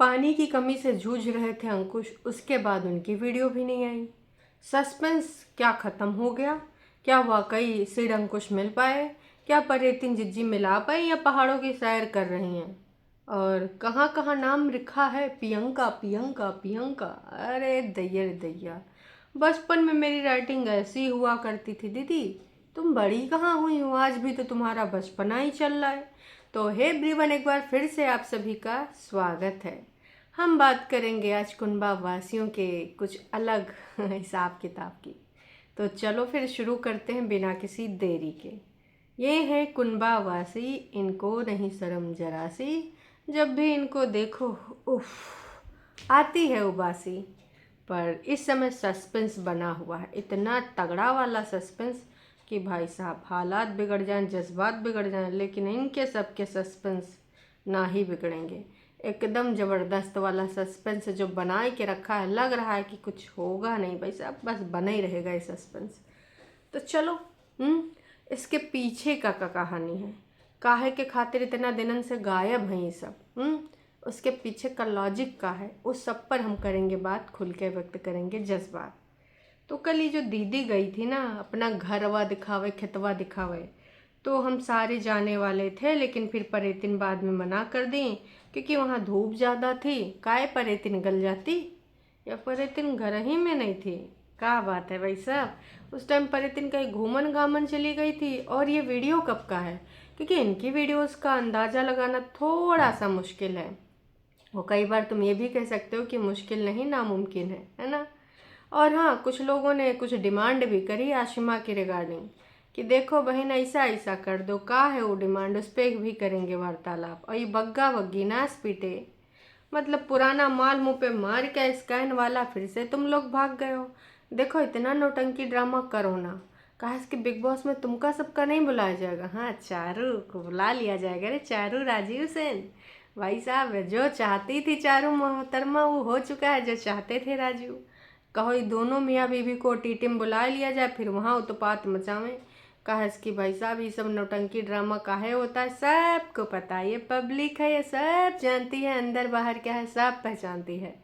पानी की कमी से जूझ रहे थे अंकुश। उसके बाद उनकी वीडियो भी नहीं आई। सस्पेंस क्या ख़त्म हो गया? क्या वाकई सिड अंकुश मिल पाए? क्या परेतिन जिज्जी मिला पाए या पहाड़ों की सैर कर रही हैं? और कहाँ कहाँ नाम लिखा है प्रियंका प्रियंका प्रियंका। अरे दैया रे दैया, बचपन में मेरी राइटिंग ऐसी हुआ करती थी दीदी। तुम बड़ी कहाँ हुई हो? आज भी तो तुम्हारा बचपना ही चल रहा है। तो हे एवरीवन, एक बार फिर से आप सभी का स्वागत है। हम बात करेंगे आज कुनबा वासियों के कुछ अलग हिसाब किताब की। तो चलो फिर शुरू करते हैं बिना किसी देरी के। ये है कुनबा वासी, इनको नहीं शर्म जरा सी, जब भी इनको देखो उफ आती है उबासी। पर इस समय सस्पेंस बना हुआ है, इतना तगड़ा वाला सस्पेंस कि भाई साहब हालात बिगड़ जाएं, जज्बात बिगड़ जाएं, लेकिन इनके सबके सस्पेंस ना ही बिगड़ेंगे। एकदम ज़बरदस्त वाला सस्पेंस जो बना के रखा है, लग रहा है कि कुछ होगा नहीं भाई साहब, बस बना ही रहेगा ये सस्पेंस। तो चलो, इसके पीछे का कहानी है। काहे के खातिर इतना दिनन से गायब हैं ये सब। उसके पीछे का लॉजिक का है, उस सब पर हम करेंगे बात, खुल के व्यक्त करेंगे जज्बात। तो कल ये जो दीदी गई थी ना अपना घरवा दिखावे, खेतवा दिखावे, तो हम सारे जाने वाले थे, लेकिन फिर परेतिन बाद में मना कर दी क्योंकि वहाँ धूप ज़्यादा थी। काय परेतिन गल जाती, या परेतिन घर ही में नहीं थी? क्या बात है भाई साहब, उस टाइम परेतिन कहीं घूमन घामन चली गई थी। और ये वीडियो कब का है? क्योंकि इनकी वीडियोस का अंदाज़ा लगाना थोड़ा सा मुश्किल है। वो कई बार तुम ये भी कह सकते हो कि मुश्किल नहीं नामुमकिन है ना। और हाँ, कुछ लोगों ने कुछ डिमांड भी करी आशिमा की रिगार्डिंग कि देखो बहन ऐसा ऐसा कर दो। का है वो डिमांड, उस पर भी करेंगे वार्तालाप। और ये बग्गा बग्गी नास पीटे, मतलब पुराना माल मुंह पे मार के स्कैन वाला फिर से तुम लोग भाग गए हो। देखो इतना नौटंकी ड्रामा करो ना। कहा कि बिग बॉस में तुमका सबका नहीं बुलाया जाएगा? हाँ, चारू को बुला लिया जाएगा रे। चारू राजीव सेन भाई साहब, जो चाहती थी चारू मोहतरमा वो हो चुका है, जो चाहते थे राजीव। कहो ये दोनों मियाँ बीवी को टीटी में बुला लिया जाए, फिर वहाँ उत्पात मचावें। कहा कि भाई साहब ये सब नौटंकी ड्रामा काहे होता है, सबको पता है, ये पब्लिक है, ये सब जानती है, अंदर बाहर क्या है सब पहचानती है।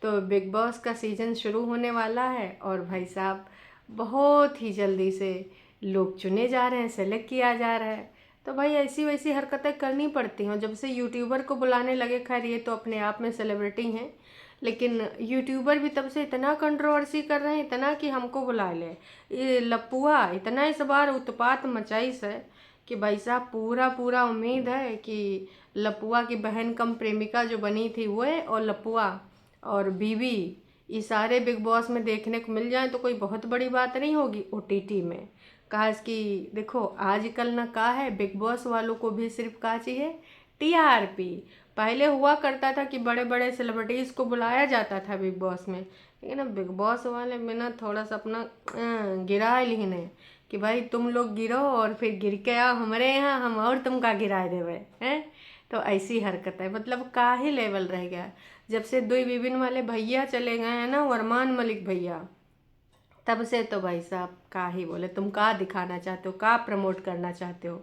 तो बिग बॉस का सीज़न शुरू होने वाला है और भाई साहब बहुत ही जल्दी से लोग चुने जा रहे हैं, सेलेक्ट किया जा रहा है। तो भाई ऐसी वैसी हरकतें करनी पड़ती हैं। जब से यूट्यूबर को बुलाने लगे, खैर ये तो अपने आप में सेलिब्रिटी हैं, लेकिन यूट्यूबर भी तब से इतना कंट्रोवर्सी कर रहे हैं, इतना कि हमको बुला ले। ये लपुआ इतना इस बार उत्पात मचाई से कि भाई साहब पूरा पूरा उम्मीद है कि लपुआ की बहन कम प्रेमिका जो बनी थी वो है, और लपुआ और बीवी ये सारे बिग बॉस में देखने को मिल जाए तो कोई बहुत बड़ी बात नहीं होगी ओटीटी में। कहा कि देखो आजकल ना का है, बिग बॉस वालों को भी सिर्फ का चाहिए, टीआरपी। पहले हुआ करता था कि बड़े बड़े सेलिब्रिटीज़ को बुलाया जाता था बिग बॉस में, लेकिन अब बिग बॉस वाले में ना थोड़ा सा अपना गिरा लिहन है कि भाई तुम लोग गिरो और फिर गिर के आओ हमारे यहाँ, हम और तुमका गिरा देवे हैं। तो ऐसी हरकत है, मतलब का ही लेवल रह गया। जब से दुई विभिन्न वाले भैया चले गए हैं ना, अरमान मलिक भैया, तब से तो भाई साहब का ही बोले, तुम का दिखाना चाहते हो, का प्रमोट करना चाहते हो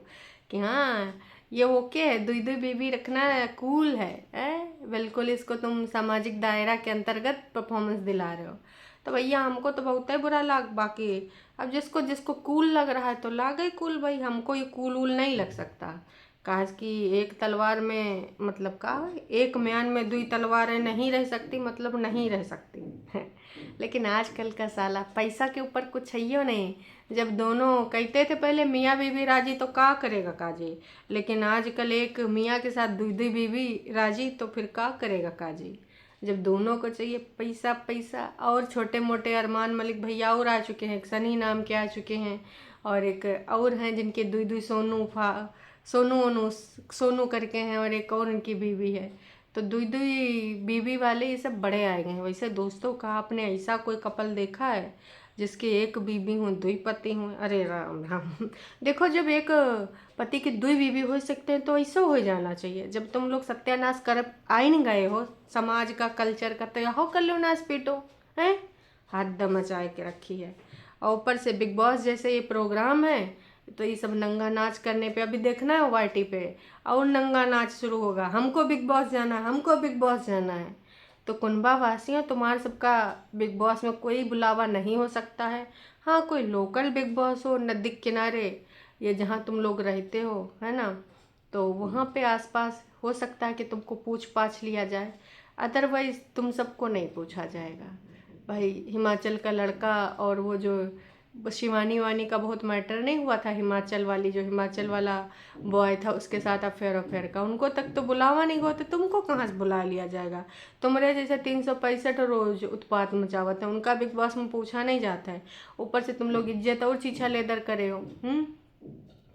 कि हाँ ये ओके है, दुई दुई बीबी रखना कूल है, बिल्कुल इसको तुम सामाजिक दायरा के अंतर्गत परफॉर्मेंस दिला रहे हो। तो भैया हमको तो बहुत ही बुरा लग, बाकी अब जिसको जिसको कूल लग रहा है तो लागे कूल भाई, हमको ये कूल वूल नहीं लग सकता। कहा कि एक तलवार में मतलब का, एक म्यान में दुई तलवारें नहीं रह सकती, मतलब नहीं रह सकती लेकिन आजकल का साला पैसा के ऊपर कुछ है ही नहीं। जब दोनों कहते थे पहले मियाँ बीवी राजी तो का करेगा काजी, लेकिन आजकल एक मियाँ के साथ दुई दुई बीवी राजी तो फिर का करेगा काजी। जब दोनों को चाहिए पैसा पैसा। और छोटे मोटे अरमान मलिक भैया और आ चुके हैं, एक सनी नाम के आ चुके हैं, और एक और हैं जिनके दुई दुई सोनू ओनू सोनू करके हैं, और एक और उनकी बीवी है। तो दुई दुई बीवी वाले ये सब बड़े आए गए हैं। वैसे दोस्तों का आपने ऐसा कोई कपल देखा है जिसके एक बीवी हो दुई पति हों? अरे राम राम देखो जब एक पति की दुई बीवी हो सकते हैं तो ऐसा हो जाना चाहिए। जब तुम लोग सत्यानाश कर आई नहीं गए हो समाज का, कल्चर का, तो हो कर लो नाश पीटो हैं। हद मचाए के रखी है। और ऊपर से बिग बॉस जैसे ये प्रोग्राम है तो ये सब नंगा नाच करने पे अभी देखना है वाईटी पे, और नंगा नाच शुरू होगा, हमको बिग बॉस जाना है, हमको बिग बॉस जाना है। तो कुनबा वासियों, तुम्हारे सबका बिग बॉस में कोई बुलावा नहीं हो सकता है। हाँ, कोई लोकल बिग बॉस हो नदी किनारे, ये जहाँ तुम लोग रहते हो, है ना, तो वहाँ पे आसपास हो सकता है कि तुमको पूछ पाछ लिया जाए, अदरवाइज तुम सबको नहीं पूछा जाएगा। भाई हिमाचल का लड़का और वो जो शिवानी वानी का बहुत मैटर नहीं हुआ था, हिमाचल वाली जो हिमाचल वाला बॉय था उसके साथ अफेयर का, उनको तक तो बुलावा नहीं हुआ, तो तुमको कहाँ से बुला लिया जाएगा। तुम्हारे जैसे 365 रोज उत्पात मचावत है, उनका बिग बॉस में पूछा नहीं जाता है, ऊपर से तुम लोग इज्जत और चीछा लेदर करे हो।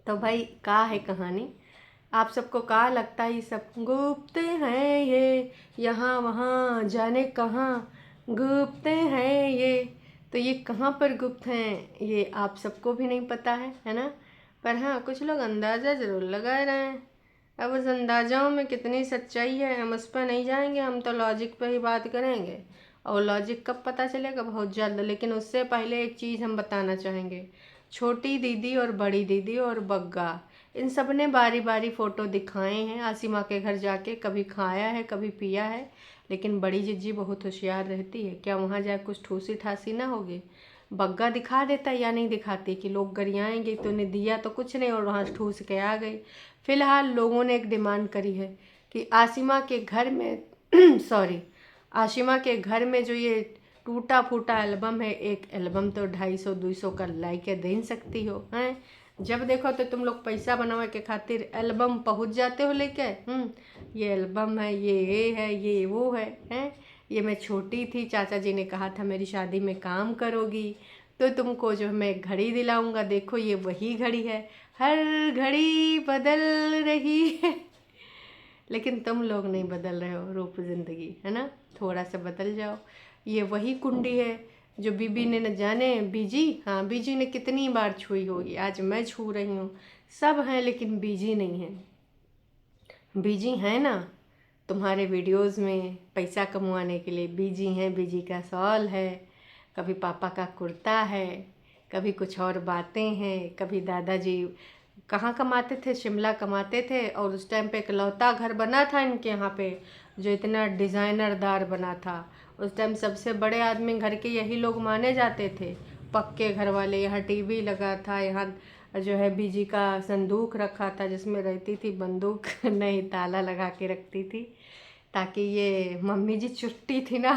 तो भाई का है कहानी, आप सबको का लगता है ये सब गुप्त हैं ये, यहाँ वहाँ जाने कहाँ गुप्त हैं ये, तो ये कहाँ पर गुप्त हैं ये आप सबको भी नहीं पता है ना। पर हाँ, कुछ लोग अंदाज़ा ज़रूर लगा रहे हैं। अब उस अंदाज़ों में कितनी सच्चाई है हम उस पर नहीं जाएंगे, हम तो लॉजिक पर ही बात करेंगे, और लॉजिक कब पता चलेगा, बहुत जल्द। लेकिन उससे पहले एक चीज़ हम बताना चाहेंगे, छोटी दीदी और बड़ी दीदी और बग्गा, इन सब ने बारी बारी फ़ोटो दिखाए हैं आसिमा के घर जाके, कभी खाया है कभी पिया है, लेकिन बड़ी जिज्जी बहुत होशियार रहती है, क्या वहाँ जाए कुछ ठूसी ठासी ना होगी। बग्गा दिखा देता या नहीं दिखाती कि लोग गरियाएंगे, तो ने दिया तो कुछ नहीं और वहाँ ठूस के आ गई। फिलहाल लोगों ने एक डिमांड करी है कि आसिमा के घर में सॉरी, आसिमा के घर में जो ये टूटा फूटा एल्बम है, एक एल्बम तो 250-200 का लाइक दे सकती हो हैं। जब देखो तो तुम लोग पैसा बनावे के खातिर एल्बम पहुंच जाते हो लेके, ये एल्बम है, ये है, ये वो है, हैं। ये मैं छोटी थी, चाचा जी ने कहा था मेरी शादी में काम करोगी तो तुमको जो मैं घड़ी दिलाऊंगा, देखो ये वही घड़ी है, हर घड़ी बदल रही है। लेकिन तुम लोग नहीं बदल रहे हो, रूप जिंदगी है ना, थोड़ा सा बदल जाओ। ये वही कुंडी है जो बीबी ने न जाने, बीजी, हाँ बीजी ने कितनी बार छुई होगी, आज मैं छू रही हूँ। सब हैं लेकिन बीजी नहीं है। बीजी है ना तुम्हारे वीडियोस में पैसा कमवाने के लिए, बीजी हैं, बीजी का शॉल है, कभी पापा का कुर्ता है, कभी कुछ और बातें हैं, कभी दादाजी कहाँ कमाते थे, शिमला कमाते थे, और उस टाइम पे इकलौता घर बना था इनके यहाँ पे जो इतना डिज़ाइनरदार बना था। उस टाइम सबसे बड़े आदमी घर के यही लोग माने जाते थे, पक्के घर वाले। यहाँ टीवी लगा था, यहाँ जो है बीजी का संदूक रखा था जिसमें रहती थी बंदूक नहीं, ताला लगा के रखती थी ताकि ये मम्मी जी चुट्टी थी ना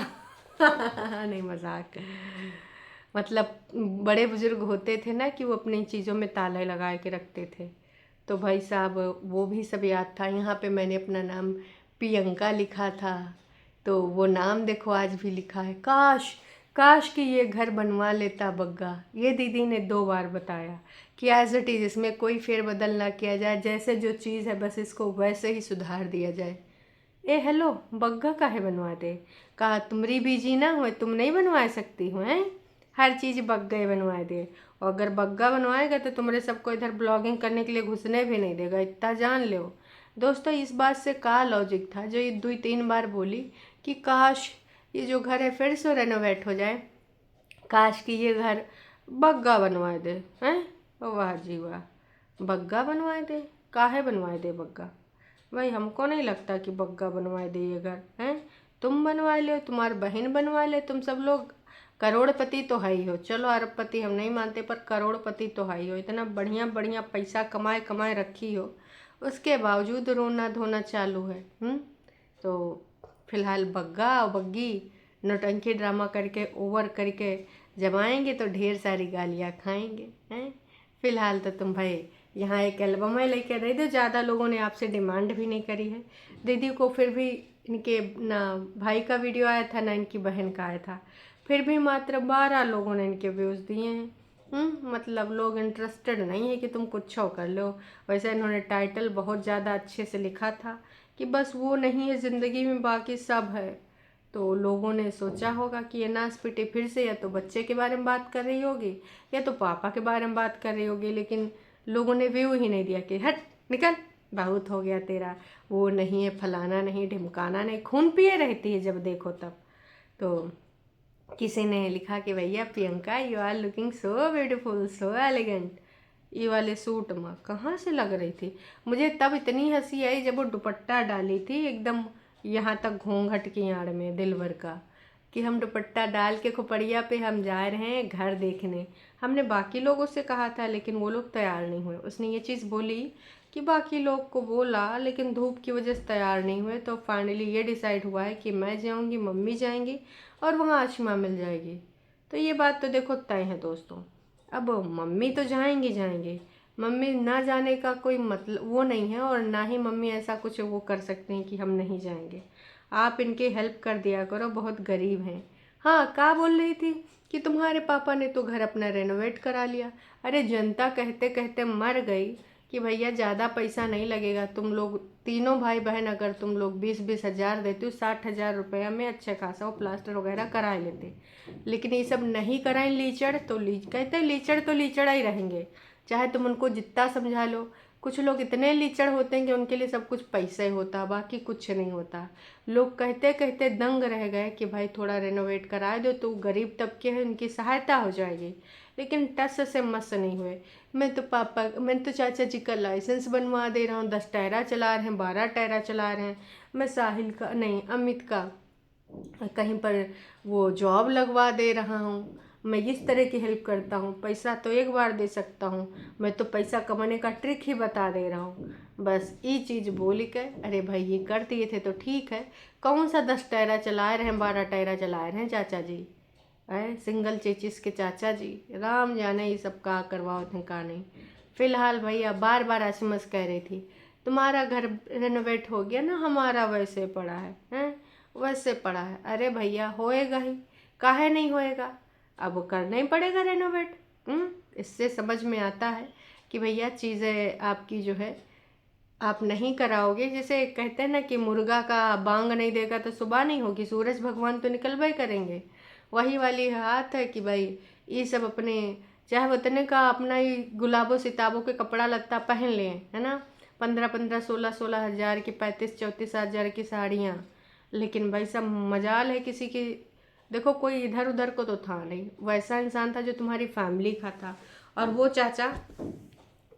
नहीं मजाक, मतलब बड़े बुजुर्ग होते थे ना कि वो अपनी चीज़ों में ताले लगा के रखते थे। तो भाई साहब वो भी सब याद था। यहाँ पे मैंने अपना नाम प्रियंका लिखा था, तो वो नाम देखो आज भी लिखा है। काश काश कि ये घर बनवा लेता बग्गा, ये दीदी ने 2 बार बताया कि एज इट इज़, इसमें कोई फेरबदल ना किया जाए, जैसे जो चीज़ है बस इसको वैसे ही सुधार दिया जाए। ए हेलो, बग्गा काहे बनवा दे, कहा तुमरी बीजी ना हो, तुम नहीं बनवा सकती हो हैं, हर चीज़ बग्गा ही बनवा दे। और अगर बग्गा बनवाएगा तो तुम्हारे सबको इधर ब्लॉगिंग करने के लिए घुसने भी नहीं देगा, इतना जान लो। दोस्तों इस बात से का लॉजिक था जो ये 2-3 बार बोली कि काश ये जो घर है फिर से रेनोवेट हो जाए, काश कि ये घर बग्गा बनवा दे हैं। वाह जी वाह, बग्गा बनवाए दे, काहे बनवाए दे बग्गा। भाई हमको नहीं लगता कि बग्गा बनवाए दे ये घर, हैं। तुम बनवा लो, तुम्हारी बहन बनवा ले, तुम सब लोग करोड़पति तो है ही हो, चलो अरबपति हम नहीं मानते पर करोड़पति तो है ही हो, इतना बढ़िया बढ़िया पैसा कमाए कमाए रखी हो, उसके बावजूद रोना धोना चालू है। तो फिलहाल बग्गा और बग्गी नौटंकी ड्रामा करके ओवर करके जब आएंगे तो ढेर सारी गालियाँ खाएंगे, हैं। फिलहाल तो तुम भाई यहाँ एक एल्बम है लेके दे दो, ज़्यादा लोगों ने आपसे डिमांड भी नहीं करी है दीदी को, फिर भी इनके ना भाई का वीडियो आया था ना इनकी बहन का आया था, फिर भी मात्र 12 लोगों ने इनके व्यूज़ दिए हैं। मतलब लोग इंटरेस्टेड नहीं है कि तुम कुछ कर लो। वैसे इन्होंने टाइटल बहुत ज़्यादा अच्छे से लिखा था कि बस वो नहीं है ज़िंदगी में बाकी सब है, तो लोगों ने सोचा होगा कि ये नासपीटी फिर से या तो बच्चे के बारे में बात कर रही होगी या तो पापा के बारे में बात कर रही होगी, लेकिन लोगों ने व्यू ही नहीं दिया कि हट निकल, बहुत हो गया तेरा, वो नहीं है, फलाना नहीं, ढिमकाना नहीं, खून पिए रहती है जब देखो तब। तो किसी ने लिखा कि भैया Priyanka you are looking so beautiful, so elegant, ये वाले सूट में कहाँ से लग रही थी। मुझे तब इतनी हंसी आई जब वो दुपट्टा डाली थी एकदम यहाँ तक घूंघट की आड़ में दिलवर का, कि हम दुपट्टा डाल के खोपड़िया पे हम जा रहे हैं घर देखने। हमने बाकी लोगों से कहा था लेकिन वो लोग तैयार नहीं हुए। उसने ये चीज़ बोली कि बाकी लोग को बोला लेकिन धूप की वजह से तैयार नहीं हुए। तो फाइनली ये डिसाइड हुआ है कि मैं जाऊंगी, मम्मी जाएंगी और वहाँ आशिमा मिल जाएगी। तो ये बात तो देखो तय है दोस्तों। अब मम्मी तो जाएंगी जाएंगे, मम्मी ना जाने का कोई मतलब वो नहीं है, और ना ही मम्मी ऐसा कुछ वो कर सकते हैं कि हम नहीं जाएंगे। आप इनके हेल्प कर दिया करो, बहुत गरीब हैं। हाँ, क्या बोल रही थी कि तुम्हारे पापा ने तो घर अपना रेनोवेट करा लिया। अरे जनता कहते कहते मर गई कि भैया ज़्यादा पैसा नहीं लगेगा, तुम लोग तीनों भाई बहन अगर तुम लोग 20-20 हज़ार देते हो, 60,000 रुपया में अच्छा खासा वो प्लास्टर वगैरह करा लेते। लेकिन ये सब नहीं कराएं लीचड़, तो कहते हैं लीचड़ तो लीचड़ ही रहेंगे, चाहे तुम उनको जितना समझा लो। कुछ लोग इतने लीचड़ होते हैं कि उनके लिए सब कुछ पैसा ही होता, बाकी कुछ नहीं होता। लोग कहते कहते दंग रह गए कि भाई थोड़ा रेनोवेट करा दो तो गरीब तबके हैं उनकी सहायता हो जाएगी, लेकिन टस से मस नहीं हुए। मैं तो चाचा जी का लाइसेंस बनवा दे रहा हूँ, 10 टायरा चला रहे हैं, 12 टायरा चला रहे हैं। मैं साहिल का नहीं, अमित का कहीं पर वो जॉब लगवा दे रहा हूँ। मैं इस तरह की हेल्प करता हूँ, पैसा तो एक बार दे सकता हूँ, मैं तो पैसा कमाने का ट्रिक ही बता दे रहा हूँ। बस ये चीज़ बोल के अरे भाई ये कर दिए थे तो ठीक है। कौन सा 10 टायरा चला रहे हैं, 12 टायरा चला रहे हैं चाचा जी, है सिंगल चेचिस के चाचा जी, राम जाने ये सब का करवाओ थे का नहीं। फिलहाल भैया बार बार एसएमएस कह रही थी तुम्हारा घर रेनोवेट हो गया ना, हमारा वैसे पड़ा है, हैं वैसे पड़ा है। अरे भैया होएगा ही, काहे नहीं होएगा, अब करना ही पड़ेगा रेनोवेट। इससे समझ में आता है कि भैया चीज़ें आपकी जो है आप नहीं कराओगे। जैसे कहते हैं ना कि मुर्गा का बांग नहीं देगा तो सुबह नहीं होगी, सूरज भगवान तो निकलवा ही करेंगे। वही वाली हाथ है कि भाई ये सब अपने चाहे वतने का अपना ही गुलाबों सिताबों के कपड़ा लत्ता पहन लें, है ना, 15-15 16-16 हज़ार की, 35-34 हज़ार की साड़ियाँ, लेकिन भाई सब मजाल है किसी की। देखो कोई इधर उधर को तो था नहीं, वैसा इंसान था जो तुम्हारी फैमिली का था। और वो चाचा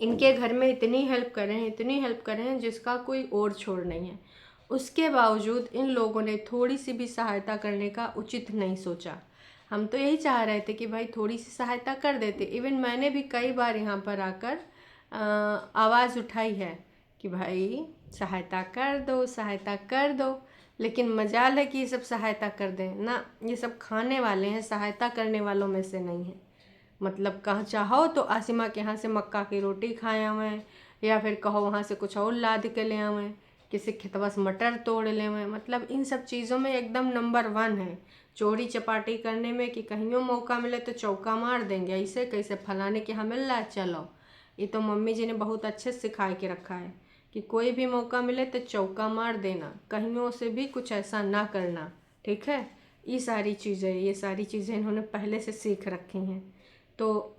इनके घर में इतनी हेल्प कर रहे हैं, इतनी हेल्प कर रहे हैं जिसका कोई और छोड़ नहीं है। उसके बावजूद इन लोगों ने थोड़ी सी भी सहायता करने का उचित नहीं सोचा। हम तो यही चाह रहे थे कि भाई थोड़ी सी सहायता कर देते। इवन मैंने भी कई बार यहाँ पर आकर आवाज़ उठाई है कि भाई सहायता कर दो, सहायता कर दो, लेकिन मजाल है कि ये सब सहायता कर दें ना। ये सब खाने वाले हैं, सहायता करने वालों में से नहीं है। मतलब कहाँ चाहो तो आसिमा के यहाँ से मक्का की रोटी खाए आवें, या फिर कहो वहाँ से कुछ और लाद के ले आवें, किसी खेतवा से मटर तोड़ ले आवें। मतलब इन सब चीज़ों में एकदम नंबर 1 है, चोरी चपाटी करने में कि कहीं मौका मिले तो चौका मार देंगे। ऐसे कैसे फलाने के यहाँ मिल रहा है चलो, ये तो मम्मी जी ने बहुत अच्छे से सिखा के रखा है कि कोई भी मौका मिले तो चौका मार देना, कहीं से भी कुछ ऐसा ना करना, ठीक है। ये सारी चीज़ें इन्होंने पहले से सीख रखी हैं। तो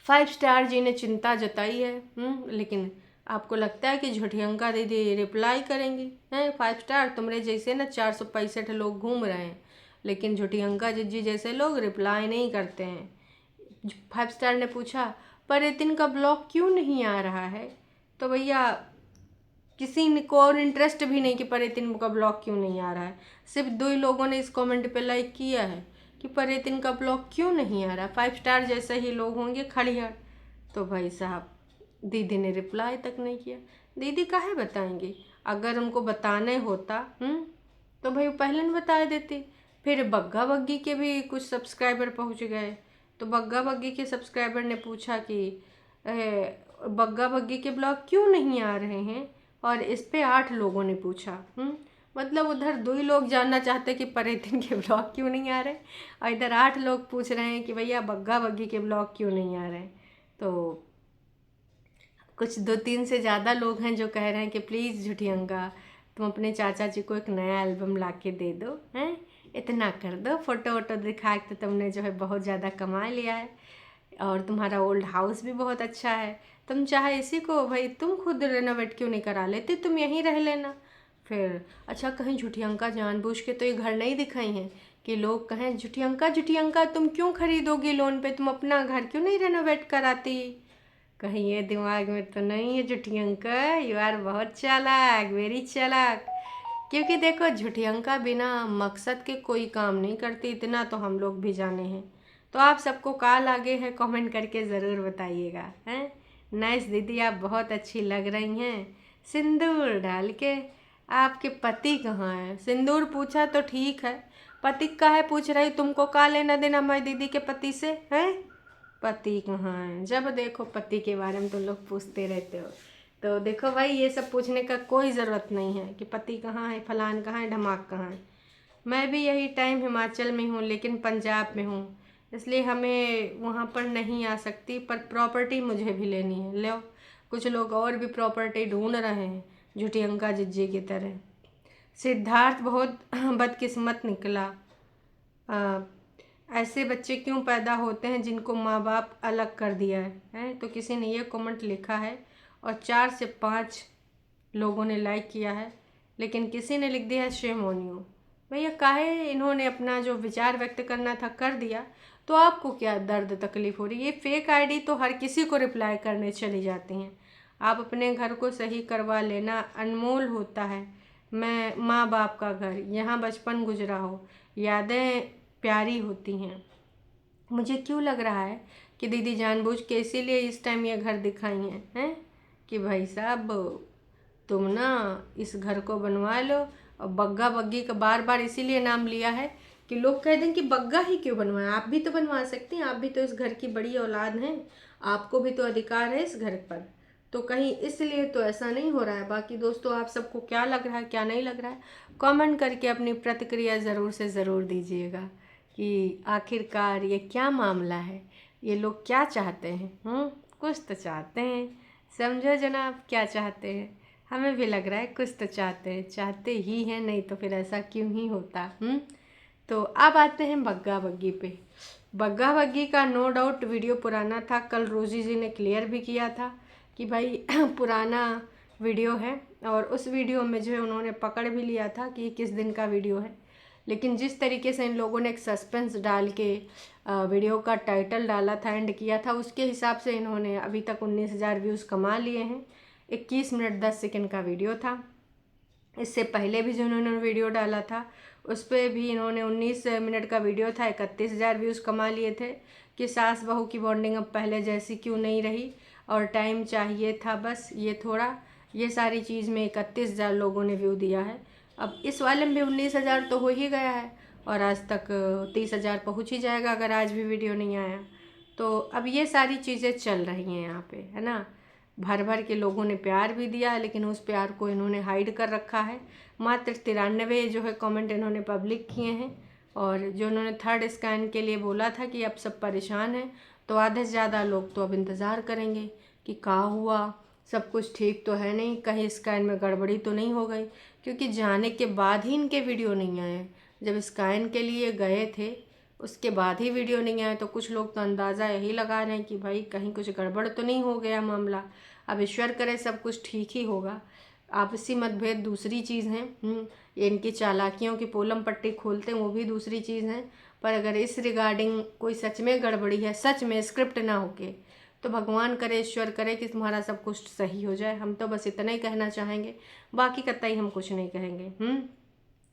5 स्टार जी ने चिंता जताई है, लेकिन आपको लगता है कि झुठियंका दीदी रिप्लाई करेंगी? हैं 5 स्टार तुम्हारे जैसे ना 465 लोग घूम रहे हैं, लेकिन झुठियंका जी जैसे लोग रिप्लाई नहीं करते हैं। 5 स्टार ने पूछा परितिन का ब्लॉग क्यों नहीं आ रहा है? तो भैया किसी ने को और इंटरेस्ट भी नहीं कि परितिन का ब्लॉग क्यों नहीं आ रहा है। सिर्फ 2 ही लोगों ने इस कमेंट पे लाइक किया है कि परितिन का ब्लॉग क्यों नहीं आ रहा। 5 स्टार जैसे ही लोग होंगे खड़ियार। तो भाई साहब दीदी ने रिप्लाई तक नहीं किया। दीदी काहे बताएंगे, अगर उनको बताने होता तो भाई पहले न बता देती। फिर बग्गा बग्गी के भी कुछ सब्सक्राइबर पहुंच गए, तो बग्गा बग्गी के सब्सक्राइबर ने पूछा कि बग्गा बग्गी के ब्लॉग क्यों नहीं आ रहे हैं, और इस पे 8 लोगों ने पूछा। मतलब उधर 2 ही लोग जानना चाहते कि परितिन के ब्लॉग क्यों नहीं आ रहे, और इधर 8 लोग पूछ रहे हैं कि भैया बग्गा बग्गी के ब्लॉग क्यों नहीं आ रहे हैं। तो कुछ 2-3 से ज़्यादा लोग हैं जो कह रहे हैं कि प्लीज़ झुठियंका तुम अपने चाचा जी को एक नया एल्बम ला के दे दो, हैं इतना कर दो, फ़ोटो वोटो दिखा के तो तुमने जो है बहुत ज़्यादा कमा लिया है, और तुम्हारा ओल्ड हाउस भी बहुत अच्छा है, तुम चाहे इसी को भाई तुम खुद रेनोवेट क्यों नहीं करा लेते, तुम यहीं रह लेना। फिर अच्छा कहीं झुठियंका जानबूझ के तो ये घर नहीं दिखाई हैं कि लोग कहें झूठी अंका तुम क्यों खरीदोगी लोन पे, तुम अपना घर क्यों नहीं रेनोवेट कराती। कहीं ये दिमाग में तो नहीं है झूठी अंका, यू आर बहुत चालाक, वेरी चालाक। क्योंकि देखो झूठी अंका बिना मकसद के कोई काम नहीं करती, इतना तो हम लोग भी जाने हैं। तो आप सबको काल आगे है, कमेंट करके ज़रूर बताइएगा। हैं नाइस दीदी, आप बहुत अच्छी लग रही हैं सिंदूर डाल के। आपके पति कहाँ हैं? सिंदूर पूछा तो ठीक है, पति का है पूछ रही, तुमको का लेना देना हमारी दीदी के पति से हैं? पति कहाँ है? जब देखो पति के बारे में तो लोग पूछते रहते हो। तो देखो भाई, ये सब पूछने का कोई ज़रूरत नहीं है कि पति कहाँ है, फलान कहाँ है, ढमाक कहाँ है। मैं भी यही टाइम हिमाचल में हूँ लेकिन पंजाब में हूँ, इसलिए हमें वहाँ पर नहीं आ सकती, पर प्रॉपर्टी मुझे भी लेनी है। लो, कुछ लोग और भी प्रॉपर्टी ढूंढ रहे हैं झूठी अंका जिज्जी की तरह। सिद्धार्थ बहुत बदकिस्मत निकला। ऐसे बच्चे क्यों पैदा होते हैं जिनको माँ बाप अलग कर दिया है? तो किसी ने ये कमेंट लिखा है और 4 से 5 लोगों ने लाइक किया है, लेकिन किसी ने लिख दिया है शेम ऑन यू। भैया काहे, इन्होंने अपना जो विचार व्यक्त करना था कर दिया, तो आपको क्या दर्द तकलीफ़ हो रही है? ये फेक आईडी तो हर किसी को रिप्लाई करने चली जाती हैं। आप अपने घर को सही करवा लेना, अनमोल होता है। मैं माँ बाप का घर, यहाँ बचपन गुजरा हो, यादें प्यारी होती हैं। मुझे क्यों लग रहा है कि दीदी जानबूझ के इसीलिए इस टाइम ये घर दिखाई हैं कि भाई साहब तुम ना इस घर को बनवा लो। और बग्गा बग्गी का बार बार इसीलिए नाम लिया है कि लोग कह दें कि बग्गा ही क्यों बनवाए, आप भी तो बनवा सकती हैं, आप भी तो इस घर की बड़ी औलाद हैं, आपको भी तो अधिकार है इस घर पर। तो कहीं इसलिए तो ऐसा नहीं हो रहा है। बाकी दोस्तों, आप सबको क्या लग रहा है क्या नहीं लग रहा है, कमेंट करके अपनी प्रतिक्रिया ज़रूर से ज़रूर दीजिएगा कि आखिरकार ये क्या मामला है, ये लोग क्या चाहते हैं। कुछ तो चाहते हैं, समझो जनाब क्या चाहते हैं। हमें भी लग रहा है कुछ तो चाहते हैं, चाहते ही हैं, नहीं तो फिर ऐसा क्यों ही होता। तो अब आते हैं बग्गा बग्गी पे। बग्गा बग्गी का नो डाउट वीडियो पुराना था, कल रोजी जी ने क्लियर भी किया था कि भाई पुराना वीडियो है, और उस वीडियो में जो है उन्होंने पकड़ भी लिया था कि किस दिन का वीडियो है। लेकिन जिस तरीके से इन लोगों ने एक सस्पेंस डाल के वीडियो का टाइटल डाला था, एंड किया था, उसके हिसाब से इन्होंने अभी तक 19,000 व्यूज़ कमा लिए हैं। 21 मिनट 10 सेकंड का वीडियो था। इससे पहले भी जो इन्होंने वीडियो डाला था उस पर भी इन्होंने 19 मिनट का वीडियो था, 31,000 व्यूज़ कमा लिए थे कि सास बहू की बॉन्डिंग अब पहले जैसी क्यों नहीं रही और टाइम चाहिए था बस ये थोड़ा, ये सारी चीज़ में 31,000 लोगों ने व्यू दिया है। अब इस वाले में भी 19,000 तो हो ही गया है और आज तक 30,000 पहुँच ही जाएगा अगर आज भी वीडियो नहीं आया। तो अब ये सारी चीज़ें चल रही हैं यहाँ पे, है ना। भर भर के लोगों ने प्यार भी दिया है, लेकिन उस प्यार को इन्होंने हाइड कर रखा है। मात्र 93 जो है कमेंट इन्होंने पब्लिक किए हैं, और जो इन्होंने थर्ड स्कैन के लिए बोला था कि अब सब परेशान हैं, तो आधे से ज़्यादा लोग तो अब इंतज़ार करेंगे कि क्या हुआ, सब कुछ ठीक तो है नहीं, कहीं स्कैन में गड़बड़ी तो नहीं हो गई, क्योंकि जाने के बाद ही इनके वीडियो नहीं आए। जब स्कैन के लिए गए थे उसके बाद ही वीडियो नहीं आए, तो कुछ लोग तो अंदाज़ा यही लगा रहे हैं कि भाई कहीं कुछ गड़बड़ तो नहीं हो गया मामला। अब ईश्वर करे सब कुछ ठीक ही होगा। आपसी मतभेद दूसरी चीज़ है, ये इनकी चालाकियों की पोलम पट्टी खोलते हैं वो भी दूसरी चीज़ है। पर अगर इस रिगार्डिंग कोई सच में गड़बड़ी है, सच में स्क्रिप्ट ना होके, तो भगवान करे ईश्वर करे कि तुम्हारा सब कुछ सही हो जाए। हम तो बस इतना ही कहना चाहेंगे, बाकी कतई हम कुछ नहीं कहेंगे।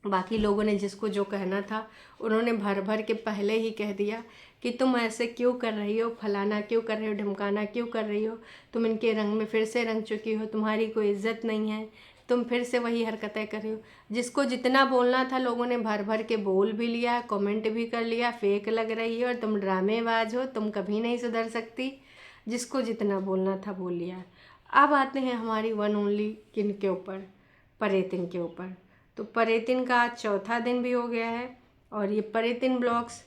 बाकी लोगों ने जिसको जो कहना था उन्होंने भर भर के पहले ही कह दिया कि तुम ऐसे क्यों कर रही हो, फलाना क्यों कर रही हो, ढमकाना क्यों कर रही हो, तुम इनके रंग में फिर से रंग चुकी हो, तुम्हारी कोई इज्जत नहीं है, तुम फिर से वही हरकतें कर रही हो। जिसको जितना बोलना था लोगों ने भर भर के बोल भी लिया, कमेंट भी कर लिया, फेक लग रही है और तुम ड्रामेबाज हो, तुम कभी नहीं सुधर सकती। जिसको जितना बोलना था बोल लिया। अब आते हैं हमारी वन ओनली किन के ऊपर, परेतिन के ऊपर। तो परेतिन का आज चौथा दिन भी हो गया है, और ये परेतिन ब्लॉग्स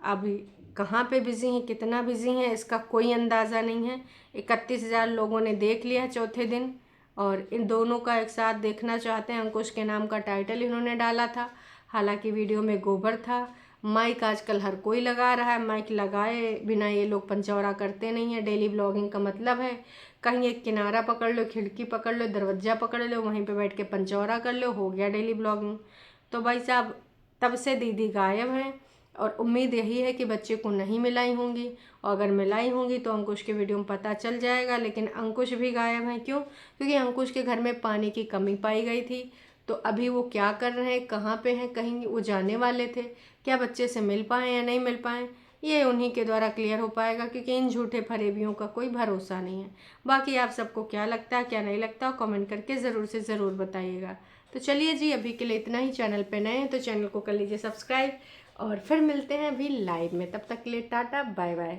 अभी कहाँ पे बिज़ी हैं, कितना बिज़ी हैं, इसका कोई अंदाज़ा नहीं है। 31,000 लोगों ने देख लिया चौथे दिन, और इन दोनों का एक साथ देखना चाहते हैं। अंकुश के नाम का टाइटल इन्होंने डाला था, हालांकि वीडियो में गोबर था। माइक आजकल हर कोई लगा रहा है, माइक लगाए बिना ये लोग पंचौरा करते नहीं है। डेली ब्लॉगिंग का मतलब है कहीं एक किनारा पकड़ लो, खिड़की पकड़ लो, दरवाज़ा पकड़ लो, वहीं पे बैठ के पंचौरा कर लो, हो गया डेली ब्लॉगिंग। तो भाई साहब तब से दीदी गायब हैं और उम्मीद यही है कि बच्चे को नहीं मिलाई होंगी, और अगर मिलाई होंगी तो अंकुश के वीडियो में पता चल जाएगा। लेकिन अंकुश भी गायब हैं। क्यों? क्योंकि अंकुश के घर में पानी की कमी पाई गई थी। तो अभी वो क्या कर रहे हैं, कहाँ पे हैं, कहीं वो जाने वाले थे, क्या बच्चे से मिल पाए या नहीं मिल पाए, ये उन्हीं के द्वारा क्लियर हो पाएगा, क्योंकि इन झूठे फरेबियों का कोई भरोसा नहीं है। बाकी आप सबको क्या लगता है, क्या नहीं लगता, कमेंट करके ज़रूर से ज़रूर बताइएगा। तो चलिए जी, अभी के लिए इतना ही। चैनल पे नए हैं तो चैनल को कर लीजिए सब्सक्राइब, और फिर मिलते हैं अभी लाइव में। तब तक के लिए टाटा बाय बाय।